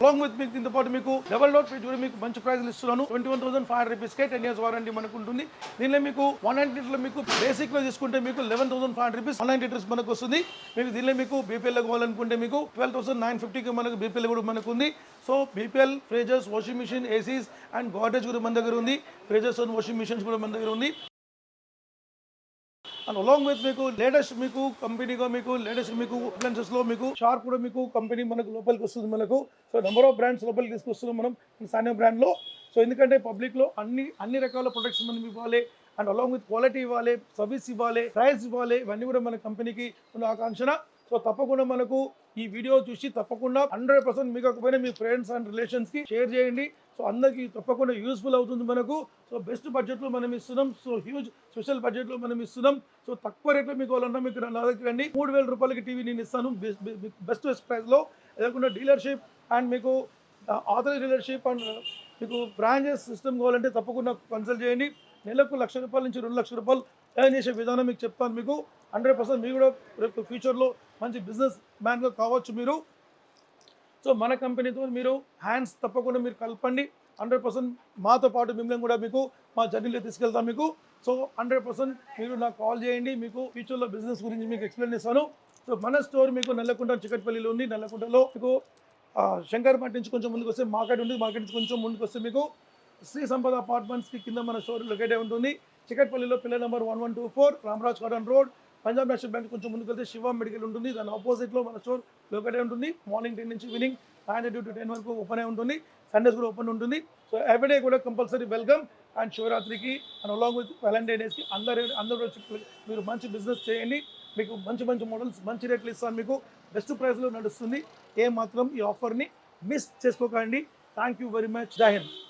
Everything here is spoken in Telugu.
అలాంగ్ విత్ మీకు దీంతో పాటు మీకు డబల్ డోర్ ఫ్రిడ్జ్ కూడా మీకు మంచి ప్రైస్ ఇస్తున్నాను. 21,500 రూపీస్కే 10 years వారంటీ మనకు ఉంటుంది. దీనిలో మీకు 190 లీటర్లు మీకు బేసిక్ లో తీసుకుంటే మీకు 11,500 రూపీస్ 190 లీటర్స్ మనకు వస్తుంది. మీకు దీనిలో మీకు బీపీఎల్ కావాలనుకుంటే మీకు 12,950కి మనకు బీపీఎల్ కూడా మనకు ఉంది. So BPL fridges, washing machine, ACs and Godrej కూడా మన దగ్గర ఉంది. ఫ్రిడ్జెస్ అండ్ వాషింగ్ మిషన్స్ కూడా మన దగ్గర ఉంది. అండ్ అలాంగ్ విత్ మీకు లేటెస్ట్ మీకు కంపెనీగా మీకు లేటెస్ట్ మీకు అప్లయన్సెస్ లో మీకు షార్ప్ కూడా మీకు కంపెనీ మనకు లోపలికి వస్తుంది మనకు. సో నెంబర్ ఆఫ్ బ్రాండ్స్ లోపలికి తీసుకొస్తున్నాం మనం సానియా బ్రాండ్ లో. సో ఎందుకంటే పబ్లిక్ లో అన్ని రకాల ప్రొడక్ట్స్ మనం ఇవ్వాలి అండ్ అలాంగ్ విత్ క్వాలిటీ ఇవ్వాలి, సర్వీస్ ఇవ్వాలి, ప్రైస్ ఇవ్వాలి, ఇవన్నీ కూడా మన కంపెనీకి ఉన్న ఆకాంక్షణ. సో తప్పకుండా మనకు ఈ వీడియో చూసి తప్పకుండా 100% మీకు కాకపోయినా మీ ఫ్రెండ్స్ అండ్ రిలేషన్స్ కి షేర్ చేయండి. సో అందరికి తప్పకుండా యూస్ఫుల్ అవుతుంది మనకు. సో బెస్ట్ బడ్జెట్లో మనం ఇస్తున్నాం. సో హ్యూజ్ స్పెషల్ బడ్జెట్లో మనం ఇస్తున్నాం. సో తక్కువ రేట్లో మీకు వాళ్ళన్నా మీకు నా దగ్గర రండి. 3,000 రూపాయలకి టీవీ నేను ఇస్తాను బెస్ట్ ప్రైస్లో. లేకుండా డీలర్షిప్ అండ్ మీకు ఆథరైజ్ డీలర్షిప్ అండ్ మీకు బ్రాంచెస్ సిస్టమ్ కావాలంటే తప్పకుండా కన్సల్ట్ చేయండి. నెలకు ₹1,00,000 నుంచి ₹2,00,000 ఎర్న్ చేసే విధానం మీకు చెప్తాను. మీకు 100% మీరు కూడా రేపు ఫ్యూచర్లో మంచి బిజినెస్ మ్యాన్గా కావచ్చు మీరు. సో మన కంపెనీతో మీరు హ్యాండ్స్ తప్పకుండా మీరు కలపండి. 100% మాతో పాటు మిమ్మల్ని కూడా మీకు మా జర్నీలో తీసుకెళ్తాం మీకు. సో 100% మీరు నాకు కాల్ చేయండి. మీకు ఫ్యూచర్లో బిజినెస్ గురించి మీకు ఎక్స్ప్లెయిన్ చేస్తాను. సో మన స్టోర్ మీకు నల్లకుంట చికట్పల్లిలో ఉంది. నల్లకుంటలో మీకు శంకర్పేట నుంచి కొంచెం ముందుకు వస్తే మార్కెట్ ఉంది. మార్కెట్ నుంచి కొంచెం ముందుకు వస్తే మీకు శ్రీ సంపద అపార్ట్మెంట్స్కి కింద మన స్టోర్ లొకేట్ అయి ఉంటుంది. చికట్పల్లిలో pillar number 1124 Ramraj cotton road, Punjab national bank కొంచెం ముందుకు వెళ్తే శివ మెడికల్ ఉంటుంది. దాని ఆపోజిట్లో మన స్టోర్ లొకేట్ అయి ఉంటుంది. మార్నింగ్ 10 నుంచి ఈవినింగ్ 9 to 10 వరకు ఓపెన్ అయి ఉంటుంది. సండేస్ కూడా ఓపెన్ ఉంటుంది. సో ఎవ్రీడే కూడా కంపల్సరీ వెల్కమ్. అండ్ శివరాత్రికి అండ్ అలాంగ్ విత్ వ్యాలంటైన్ డేస్కి అందరూ వచ్చి మీరు మంచి బిజినెస్ చేయండి. మీకు మంచి మోడల్స్ మంచి రేట్లు ఇస్తాను. మీకు బెస్ట్ ప్రైస్లో నడుస్తుంది. మాత్రం ఈ ఆఫర్ని మిస్ చేసుకోకండి. Thank you very much. జై హింద్.